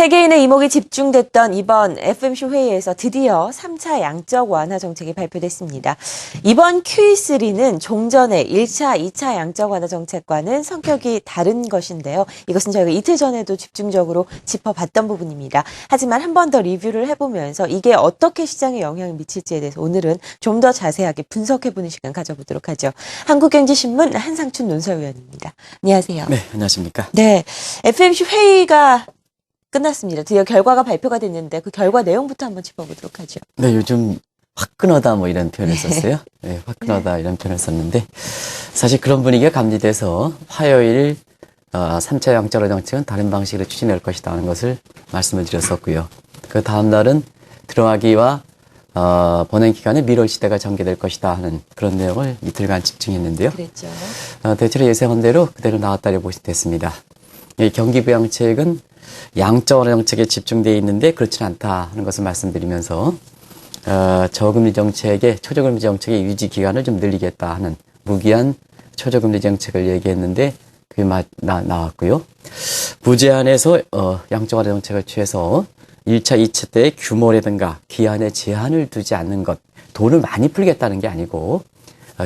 세계인의 이목이 집중됐던 이번 FOMC 회의에서 드디어 3차 양적 완화 정책이 발표됐습니다. 이번 QE3는 종전의 1차, 2차 양적 완화 정책과는 성격이 다른 것인데요. 이것은 저희가 이틀 전에도 집중적으로 짚어봤던 부분입니다. 하지만 한 번 더 리뷰를 해보면서 이게 어떻게 시장에 영향을 미칠지에 대해서 오늘은 좀 더 자세하게 분석해보는 시간 가져보도록 하죠. 한국경제신문 한상춘 논설위원입니다. 안녕하세요. 네, 안녕하십니까. 네, FOMC 회의가 끝났습니다. 드디어 결과가 발표가 됐는데 그 결과 내용부터 한번 짚어보도록 하죠. 네, 요즘 화끈하다 뭐 이런 표현을 썼어요. 네, 화끈하다 이런 표현을 썼는데 사실 그런 분위기가 감지돼서 화요일 3차 양적 완화 정책은 다른 방식으로 추진할 것이다 하는 것을 말씀을 드렸었고요. 그 다음 날은 들어가기와 본행 기간에 미룰 시대가 전개될 것이다 하는 그런 내용을 이틀간 집중했는데요. 그랬죠. 대체로 예상한 대로 그대로 나왔다고 보시면 됐습니다. 이 경기 부양책은 양적 완화 정책에 집중되어 있는데 그렇지는 않다 하는 것을 말씀드리면서 저금리 정책의 초저금리 정책의 유지 기간을 좀 늘리겠다 하는 무기한 초저금리 정책을 얘기했는데 그게 나왔고요. 부제한에서 양적 완화 정책을 취해서 1차, 2차 때의 규모라든가 기한에 제한을 두지 않는 것, 돈을 많이 풀겠다는 게 아니고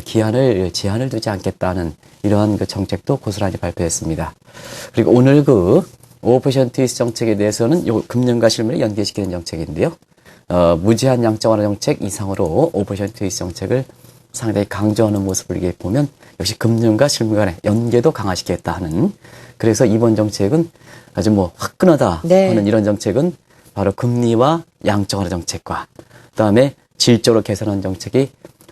제한을 두지 않겠다는 이러한 그 정책도 고스란히 발표했습니다. 그리고 오늘 그 5% 트위스트 정책에 대해서는 요 금융과 실물을 연계시키는 정책인데요. 무제한 양적 완화 정책 이상으로 5% 트위스트 정책을 상당히 강조하는 모습을 이렇게 보면 역시 금융과 실물 간의 연계도 강화시키겠다 하는, 그래서 이번 정책은 아주 뭐 화끈하다 하는 이런 정책은 바로 금리와 양적 완화 정책과 그다음에 질적으로 개선한 정책이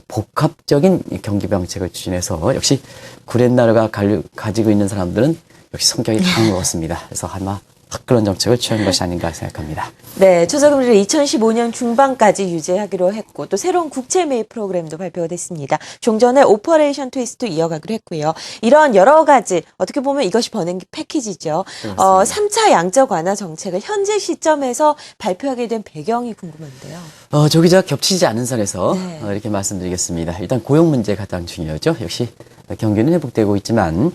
복합적인 경기 부양책을 추진해서 역시 구렛나루가 가지고 있는 사람들은 역시 성격이 강한 것 같습니다. 그래서 아마 화끈한 정책을 취한 것이 아닌가 생각합니다. 네, 초저금리를 2015년 중반까지 유지하기로 했고 또 새로운 국채 매입 프로그램도 발표가 됐습니다. 종전의 오퍼레이션 트위스트 이어가기로 했고요. 이런 여러 가지 어떻게 보면 이것이 버냉기 패키지죠. 3차 양적 완화 정책을 현재 시점에서 발표하게 된 배경이 궁금한데요. 조기적 겹치지 않은 선에서 이렇게 말씀드리겠습니다. 일단 고용 문제 가장 중요하죠. 역시 경기는 회복되고 있지만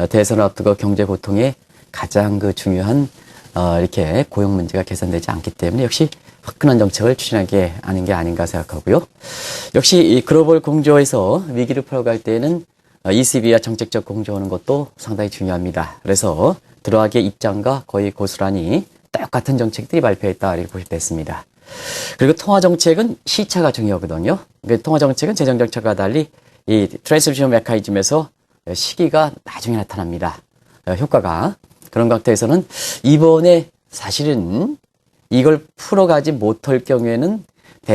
대선을 앞두고 경제 고통에 가장 중요한 이렇게 고용 문제가 개선되지 않기 때문에 역시 화끈한 정책을 추진하게 하는 게 아닌가 생각하고요. 역시 이 글로벌 공조에서 위기를 풀어갈 때에는 ECB와 정책적 공조하는 것도 상당히 중요합니다. 그래서 들어가기의 입장과 거의 고스란히 똑같은 정책들이 발표했다 이렇게 보시면 됐습니다. 그리고 통화 정책은 시차가 중요하거든요. 통화 정책은 재정 정책과 달리 이 트랜스미션 메커니즘에서 시기가 나중에 나타납니다. 효과가. 그런 각도에서는 이번에 사실은 이걸 풀어가지 못할 경우에는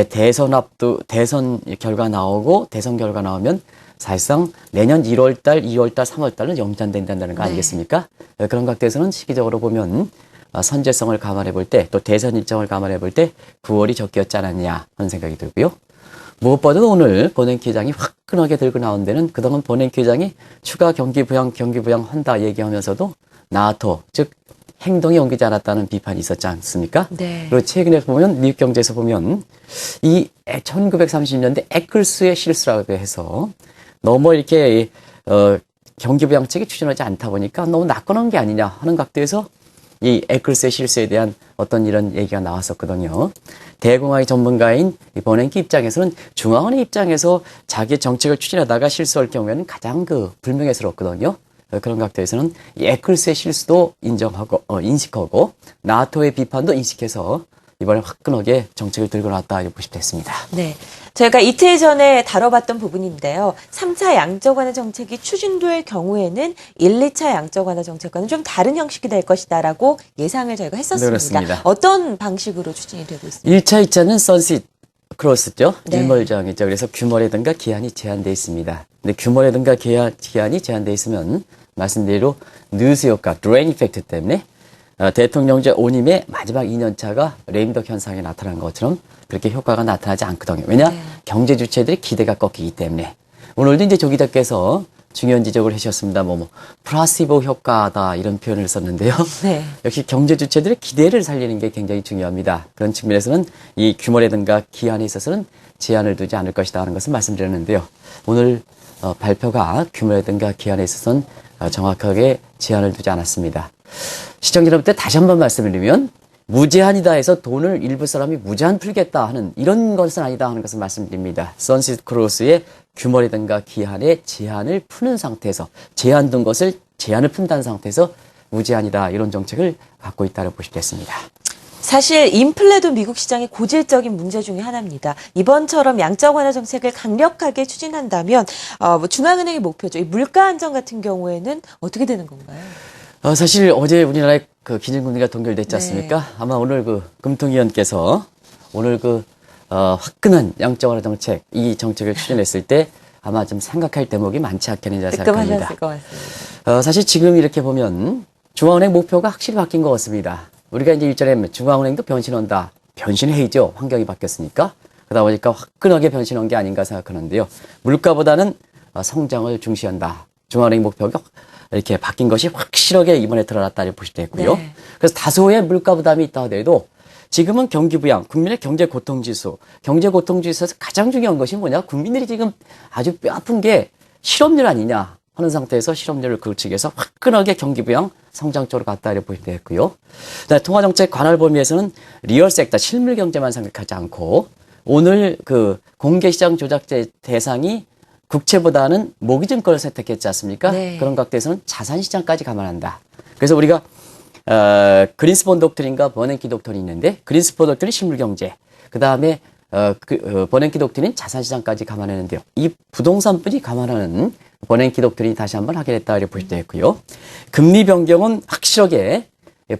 대선 결과 나오고 대선 결과 나오면 사실상 내년 1월달, 2월달, 3월달은 연장된다는 거 아니겠습니까? 그런 각도에서는 시기적으로 보면 선제성을 감안해 볼 때 또 대선 일정을 감안해 볼 때 9월이 적기였지 않았냐 하는 생각이 들고요. 무엇보다도 오늘 버냉키 회장이 화끈하게 들고 나온 데는 그동안 버냉키 회장이 추가 경기 부양 한다 얘기하면서도 나토, 즉 행동이 옮기지 않았다는 비판이 있었지 않습니까? 네. 그리고 최근에 보면 미국 경제에서 보면 이 1930년대 에클스의 실수라고 해서 너무 이렇게 경기 부양책이 추진하지 않다 보니까 너무 낙관한 게 아니냐 하는 각도에서 이 에클스의 실수에 대한 어떤 이런 얘기가 나왔었거든요. 대공황의 전문가인 버냉키 입장에서는 중앙은행 입장에서 자기 정책을 추진하다가 실수할 경우에는 가장 불명예스럽거든요. 그런 각도에서는 이 에클스의 실수도 인식하고 나토의 비판도 인식해서 이번에 화끈하게 정책을 들고 나왔다 이렇게 보시면 됐습니다. 네, 저희가 이틀 전에 다뤄봤던 부분인데요. 3차 양적 완화 정책이 추진될 경우에는 1, 2차 양적 완화 정책과는 좀 다른 형식이 될 것이다라고 예상을 저희가 했었습니다. 그렇습니다. 어떤 방식으로 추진이 되고 있습니까? 1차, 2차는 선셋 크로스죠. 네. 일몰정이죠. 그래서 규모라든가 기한이 제한되어 있습니다. 근데 규모라든가 기한이 제한되어 있으면 말씀대로 누수 효과, 드레인 이펙트 때문에 대통령제 온임의 마지막 2년차가 레임덕 현상이 나타난 것처럼 그렇게 효과가 나타나지 않거든요. 왜냐? 경제 주체들의 기대가 꺾이기 때문에. 오늘도 이제 조 기자께서 중요한 지적을 해주셨습니다. 플라시보 효과다 이런 표현을 썼는데요. 네. 역시 경제 주체들의 기대를 살리는 게 굉장히 중요합니다. 그런 측면에서는 이 규모라든가 기한에 있어서는 제한을 두지 않을 것이다 하는 것을 말씀드렸는데요. 오늘 발표가 규모라든가 기한에 있어서는 정확하게 제한을 두지 않았습니다. 시청자 여러분께 다시 한번 말씀드리면 무제한이다 해서 돈을 일부 사람이 무제한 풀겠다 하는 이런 것은 아니다 하는 것을 말씀드립니다. 선시드 크루스의 규모라든가 기한에 제한을 푸는 상태에서 제한 둔 것을 제한을 푼다는 상태에서 무제한이다 이런 정책을 갖고 있다고 보시겠습니다. 사실 인플레도 미국 시장의 고질적인 문제 중에 하나입니다. 이번처럼 양적 완화 정책을 강력하게 추진한다면 뭐 중앙은행의 목표죠. 이 물가 안정 같은 경우에는 어떻게 되는 건가요? 사실 어제 우리나라의 그 기준금리가 동결됐지 않습니까? 네. 아마 오늘 그 금통위원께서 오늘 화끈한 양적 완화 정책 이 정책을 추진했을 때 아마 좀 생각할 대목이 많지 않겠느냐 생각합니다. 뜨끔하셨을 것 같습니다. 사실 지금 이렇게 보면 중앙은행 목표가 확실히 바뀐 것 같습니다. 우리가 이제 일전에 중앙은행도 변신한다. 변신해야죠. 환경이 바뀌었으니까. 그러다 보니까 화끈하게 변신한 게 아닌가 생각하는데요. 물가보다는 성장을 중시한다. 중앙은행 목표가 이렇게 바뀐 것이 확실하게 이번에 드러났다고 보실 수 있고요. 네. 그래서 다소의 물가 부담이 있다 하더라도 지금은 경기 부양, 국민의 경제 고통 지수, 경제 고통 지수에서 가장 중요한 것이 뭐냐? 국민들이 지금 아주 뼈아픈 게 실업률 아니냐 하는 상태에서 실업률을 그치기 위해서 화끈하게 경기 부양, 성장 쪽으로 갔다 이렇게 보시면 되겠고요. 통화정책 관할 범위에서는 리얼 섹터, 실물 경제만 생각하지 않고 오늘 그 공개시장 조작제 대상이 국채보다는 모기증권을 선택했지 않습니까? 네. 그런 각도에서는 자산시장까지 감안한다. 그래서 우리가 그린스본 독트린과 버냉키 독트린이 있는데 그린스본 독트린 실물경제, 그 다음에 버냉키 독트린 자산시장까지 감안했는데요. 이 부동산뿐이 감안하는 버냉키 독트린이 다시 한번 하게 됐다 이렇게 보실 수 있고요. 금리 변경은 확실하게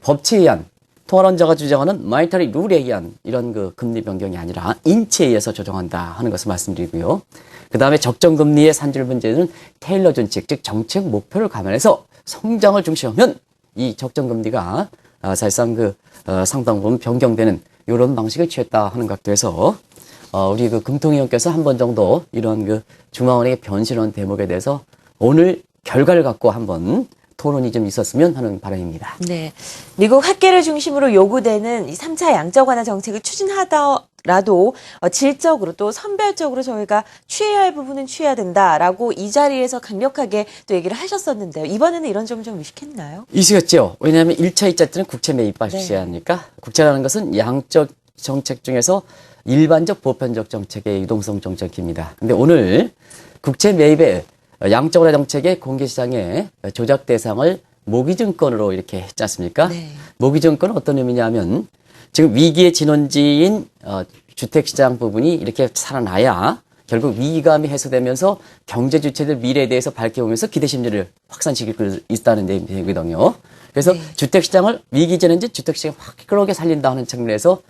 법치에 의한 통화론자가 주장하는 마니터리 룰에 의한 이런 그 금리 변경이 아니라 인치에 의해서 조정한다 하는 것을 말씀드리고요. 그 다음에 적정금리의 산출 문제는 테일러 준칙, 즉 정책 목표를 감안해서 성장을 중시하면 이 적정금리가 사실상 상당 부분 변경되는 이런 방식을 취했다 하는 각도에서 우리 그 금통위원께서 한 번 정도 이런 중앙은행의 변신한 대목에 대해서 오늘 결과를 갖고 한번 토론이 좀 있었으면 하는 바람입니다. 네. 미국 학계를 중심으로 요구되는 이 3차 양적 완화 정책을 추진하더라도 질적으로 또 선별적으로 저희가 취해야 할 부분은 취해야 된다라고 이 자리에서 강력하게 또 얘기를 하셨었는데요. 이번에는 이런 점 좀 의식했나요? 있었죠. 왜냐하면 1차, 2차 때는 국채 매입 방식이지 네. 않습니까? 국채라는 것은 양적 정책 중에서 일반적 보편적 정책의 유동성 정책입니다. 근데 오늘 국채 매입의 양적 완화 정책의 공개시장의 조작 대상을 모기증권으로 이렇게 했지 않습니까? 네. 모기증권은 어떤 의미냐면 지금 위기의 진원지인 주택시장 부분이 이렇게 살아나야 결국 위기감이 해소되면서 경제 주체들 미래에 대해서 밝혀오면서 기대심리를 확산시킬 수 있다는 내용이거든요. 그래서 네. 주택시장을 위기 진원지 주택시장을 화끈하게 살린다 하는 측면에서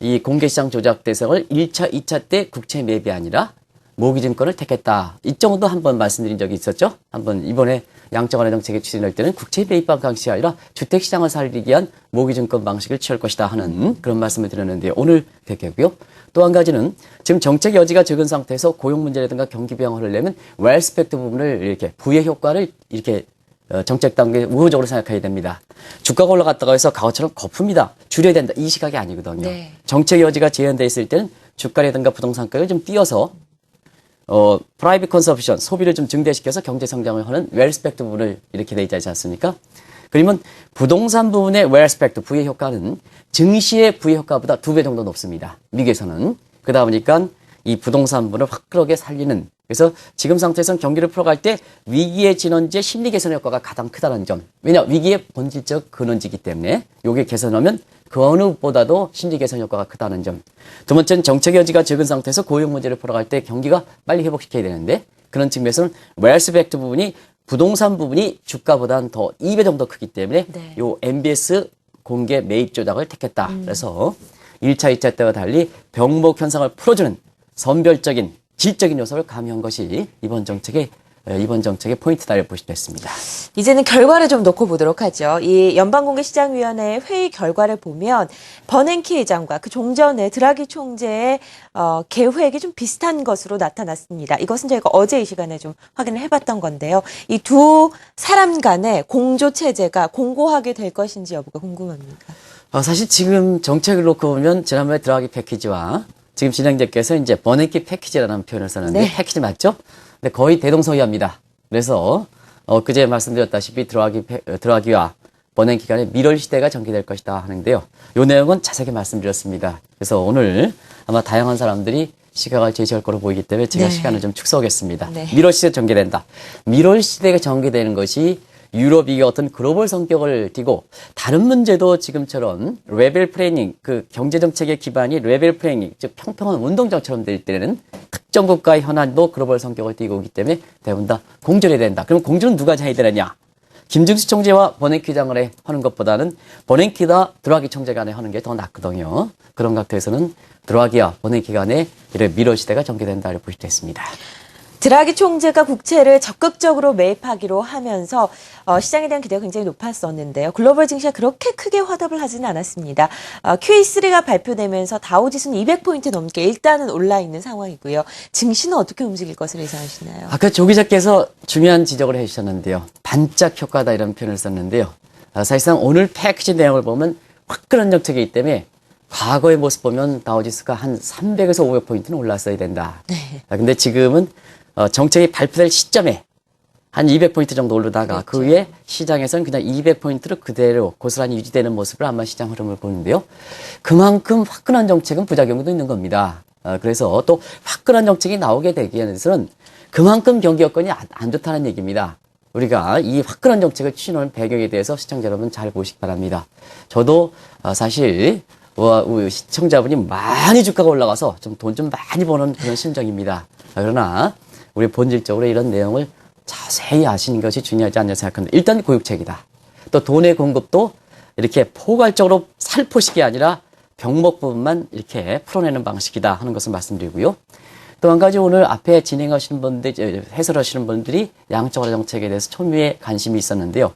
이 공개시장 조작 대상을 1차, 2차 때 국채 매입이 아니라 모기증권을 택했다. 이 정도 한번 말씀드린 적이 있었죠. 한번 이번에 양적 완화 정책에 추진할 때는 국채 매입 방식이 아니라 주택시장을 살리기 위한 모기증권 방식을 취할 것이다 하는 그런 말씀을 드렸는데 오늘 됐겠고요. 또 한 가지는 지금 정책 여지가 적은 상태에서 고용 문제라든가 경기 부양을 하려면 웰스펙트 부분을 이렇게 부의 효과를 이렇게 정책 단계에 우호적으로 생각해야 됩니다. 주가가 올라갔다고 해서 과거처럼 거품이다, 줄여야 된다 이 시각이 아니거든요. 네. 정책 여지가 제한되어 있을 때는 주가라든가 부동산 가격을 좀 띄어서 프라이빗 컨서피션, 소비를 좀 증대시켜서 경제 성장을 하는 웰스펙트 부분을 이렇게 돼 있지 않습니까? 그러면 부동산 부분의 웰스펙트, 부의 효과는 증시의 부의 효과보다 2배 정도 높습니다. 미국에서는. 그러다 보니까 이 부동산 부분을 화끈하게 살리는, 그래서 지금 상태에서는 경기를 풀어갈 때 위기의 진원지의 심리 개선 효과가 가장 크다는 점. 왜냐? 위기의 본질적 근원지이기 때문에 요게 개선하면 그 어느 보다도 심리 개선 효과가 크다는 점. 두 번째는 정책 여지가 적은 상태에서 고용 문제를 풀어갈 때 경기가 빨리 회복시켜야 되는데 그런 측면에서는 웰스펙트 부분이 부동산 부분이 주가보다는 더 2배 정도 크기 때문에 네. 요 MBS 공개 매입 조작을 택했다. 그래서 1차, 2차 때와 달리 병목 현상을 풀어주는 선별적인 질적인 요소를 가미한 것이 이번 정책의 포인트다 보시면 됐습니다. 이제는 결과를 좀 놓고 보도록 하죠. 이 연방공개시장위원회 회의 결과를 보면 버냉키 회장과 그 종전에 드라기 총재의 계획이 좀 비슷한 것으로 나타났습니다. 이것은 저희가 어제 이 시간에 좀 확인을 해봤던 건데요. 이 두 사람 간의 공조 체제가 공고하게 될 것인지 여부가 궁금합니다. 사실 지금 정책을 놓고 보면 지난번에 드라기 패키지와 지금 진행자께서 이제 버냉키 패키지라는 표현을 썼는데 네. 패키지 맞죠? 근데 거의 대동소이합니다. 그래서 그제 말씀드렸다시피 드라기와 bon행 기간에 미럴 시대가 전개될 것이다 하는데요. 이 내용은 자세하게 말씀드렸습니다. 그래서 오늘 아마 다양한 사람들이 시각을 제시할 거로 보이기 때문에 제가 네. 시간을 좀 축소하겠습니다. 네. 미럴 시대 전개된다. 미럴 시대가 전개되는 것이 유럽이 어떤 글로벌 성격을 띠고 다른 문제도 지금처럼 레벨 플래닝, 그 경제정책의 기반이 레벨 플래닝, 즉 평평한 운동장처럼 될 때는 특정 국가의 현안도 글로벌 성격을 띠고 오기 때문에 대부분 다 공존해야 된다. 그럼 공존은 누가 해야 되느냐? 김증수 총재와 버냉키 장관이 하는 것보다는 버냉키다 드라기 총재 간에 하는 게 더 낫거든요. 그런 각도에서는 드라기와 버냉키 간에 이런 미러 시대가 전개된다 이렇게 보실 수 있습니다. 드라기 총재가 국채를 적극적으로 매입하기로 하면서 시장에 대한 기대가 굉장히 높았었는데요. 글로벌 증시가 그렇게 크게 화답을 하지는 않았습니다. QE3가 발표되면서 다우지수는 200포인트 넘게 일단은 올라 있는 상황이고요. 증시는 어떻게 움직일 것을 예상하시나요? 아까 조 기자께서 중요한 지적을 해주셨는데요. 반짝 효과다 이런 표현을 썼는데요. 사실상 오늘 패키지 내용을 보면 화끈한 정책이기 때문에 과거의 모습 보면 다우지수가 한 300에서 500포인트는 올랐어야 된다. 네. 근데 지금은 정책이 발표될 시점에 한 200포인트 정도 오르다가 그 위에 시장에서는 그냥 200포인트로 그대로 고스란히 유지되는 모습을 아마 시장 흐름을 보는데요. 그만큼 화끈한 정책은 부작용도 있는 겁니다. 그래서 또 화끈한 정책이 나오게 되기 위해서는 그만큼 경기 여건이 안 좋다는 얘기입니다. 우리가 이 화끈한 정책을 추진하는 배경에 대해서 시청자 여러분 잘 보시기 바랍니다. 저도 사실 우리 시청자분이 많이 주가가 올라가서 좀 돈 좀 많이 버는 그런 심정입니다. 그러나 우리 본질적으로 이런 내용을 자세히 아시는 것이 중요하지 않냐 생각합니다. 일단 고육책이다. 또 돈의 공급도 이렇게 포괄적으로 살포식이 아니라 병목 부분만 이렇게 풀어내는 방식이다 하는 것을 말씀드리고요. 또 한 가지 오늘 앞에 진행하시는 분들, 해설하시는 분들이 양적완화 정책에 대해서 첨예에 관심이 있었는데요.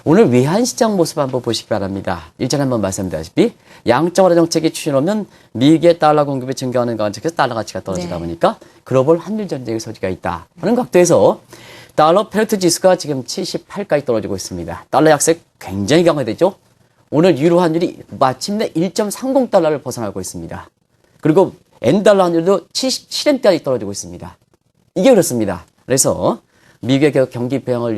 오늘 외환시장 모습 한번 보시기 바랍니다. 일전에 한번 말씀드렸다시피 양적완화 정책이 추진하면 미국의 달러 공급이 증가하는 관측에서 달러 가치가 떨어지다 보니까 글로벌 환율 전쟁의 소지가 있다 하는 각도에서 달러 페르트 지수가 지금 78까지 떨어지고 있습니다. 달러 약세 굉장히 강화되죠. 오늘 유로 환율이 마침내 1.30달러를 벗어나고 있습니다. 그리고 N달러 환율도 77엔까지 떨어지고 있습니다. 이게 그렇습니다. 그래서 미국의 경기 부양을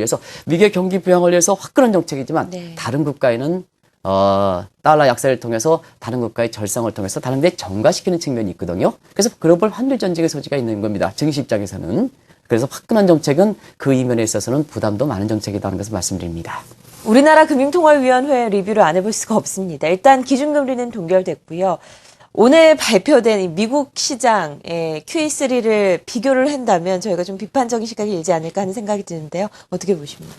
위해서 화끈한 정책이지만 네. 다른 국가에는 달러 약세를 통해서 다른 국가의 절상을 통해서 다른 데 전가시키는 측면이 있거든요. 그래서 글로벌 환율 전쟁의 소지가 있는 겁니다. 증시 입장에서는. 그래서 화끈한 정책은 그 이면에 있어서는 부담도 많은 정책이라는 것을 말씀드립니다. 우리나라 금융통화위원회 리뷰를 안 해볼 수가 없습니다. 일단 기준금리는 동결됐고요. 오늘 발표된 이 미국 시장의 QE3를 비교를 한다면 저희가 좀 비판적인 시각이 일지 않을까 하는 생각이 드는데요. 어떻게 보십니까?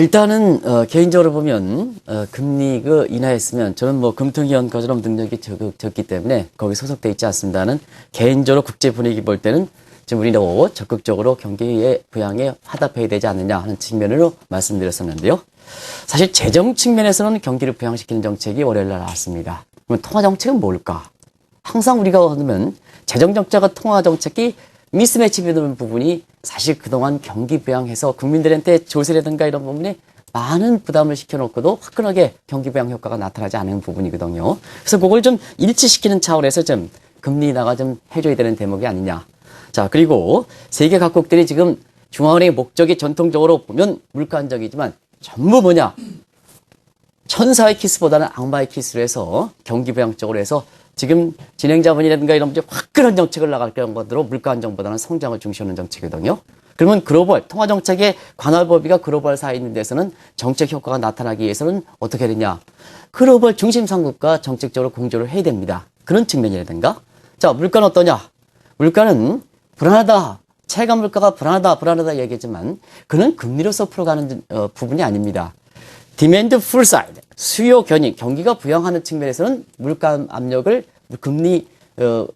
일단은 개인적으로 보면 금리 인하했으면 저는 뭐 금통위원 것처럼 능력이 적기 때문에 거기 소속돼 있지 않습니다는 개인적으로 국제 분위기 볼 때는 지금 우리도 적극적으로 경기의 부양에 화답해야 되지 않느냐 하는 측면으로 말씀드렸었는데요. 사실 재정 측면에서는 경기를 부양시키는 정책이 월요일 날 나왔습니다. 그럼 통화 정책은 뭘까? 항상 우리가 하면 재정 정책과 통화 정책이 미스매치 되는 부분이 사실 그동안 경기 부양해서 국민들한테 조세라든가 이런 부분에 많은 부담을 시켜놓고도 화끈하게 경기 부양 효과가 나타나지 않은 부분이거든요. 그래서 그걸 좀 일치시키는 차원에서 좀 금리 인하가 좀 해줘야 되는 대목이 아니냐. 자, 그리고 세계 각국들이 지금 중앙은행의 목적이 전통적으로 보면 물가 안정이지만 전부 뭐냐? 천사의 키스보다는 악마의 키스로 해서 경기 부양 쪽으로 해서 지금 진행자분이라든가 이런 분들이 화끈한 정책을 나갈 그런 것으로 물가 안정보다는 성장을 중시하는 정책이거든요. 그러면 글로벌 통화 정책의 관할 범위가 글로벌 사회에 있는 데서는 정책 효과가 나타나기 위해서는 어떻게 해야 되냐? 글로벌 중심 상국과 정책적으로 공조를 해야 됩니다. 그런 측면이라든가. 자, 물가는 어떠냐? 물가는 불안하다. 체감 물가가 불안하다 얘기했지만 그는 금리로서 풀어가는 부분이 아닙니다. 디맨드 풀 사이드, 수요 견인, 경기가 부양하는 측면에서는 물가 압력을 금리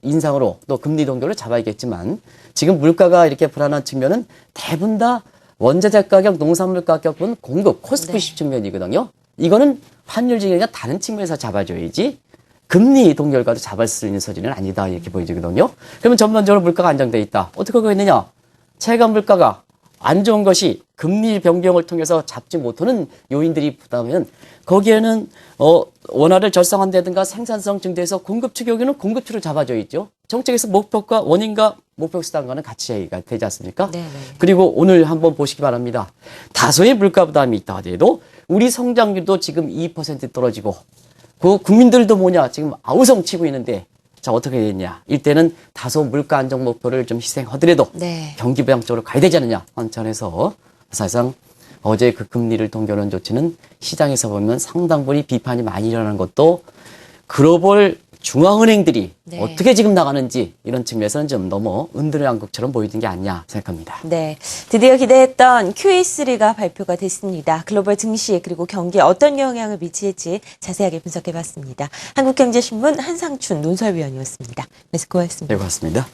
인상으로 또 금리 동결을 잡아야겠지만 지금 물가가 이렇게 불안한 측면은 대부분 다 원자재 가격, 농산물 가격은 공급, 코스트 푸시 측면이거든요. 이거는 환율적인 아니라 다른 측면에서 잡아줘야지 금리 동결과도 잡을 수 있는 소지는 아니다 이렇게 보여지거든요. 그러면 전반적으로 물가가 안정돼 있다. 어떻게 하겠느냐? 체감 물가가 안 좋은 것이 금리 변경을 통해서 잡지 못하는 요인들이 부담하면 거기에는 원화를 절상한다든가 생산성 증대해서 공급 측 여기는 공급추를 잡아줘 있죠. 정책에서 목표가 원인과 목표 수단과는 같이 얘기가 되지 않습니까? 네네. 그리고 오늘 한번 보시기 바랍니다. 다소의 물가 부담이 있다 하더라도 우리 성장률도 지금 2% 떨어지고 그 국민들도 뭐냐 지금 아우성 치고 있는데 자 어떻게 됐냐. 일단은 다소 물가 안정 목표를 좀 희생하더라도 네. 경기 부양 쪽으로 가야 되지 않느냐. 한편에서 사실상 어제 그 금리를 동결한 조치는 시장에서 보면 상당 부분 비판이 많이 일어나는 것도 글로벌 중앙은행들이 네. 어떻게 지금 나가는지 이런 측면에서는 좀 너무 은둔의 왕국처럼 보이는 게 아니냐 생각합니다. 네, 드디어 기대했던 QE3가 발표가 됐습니다. 글로벌 증시 그리고 경기에 어떤 영향을 미칠지 자세하게 분석해봤습니다. 한국경제신문 한상춘 논설위원이었습니다. 네, 고맙습니다. 네, 고맙습니다.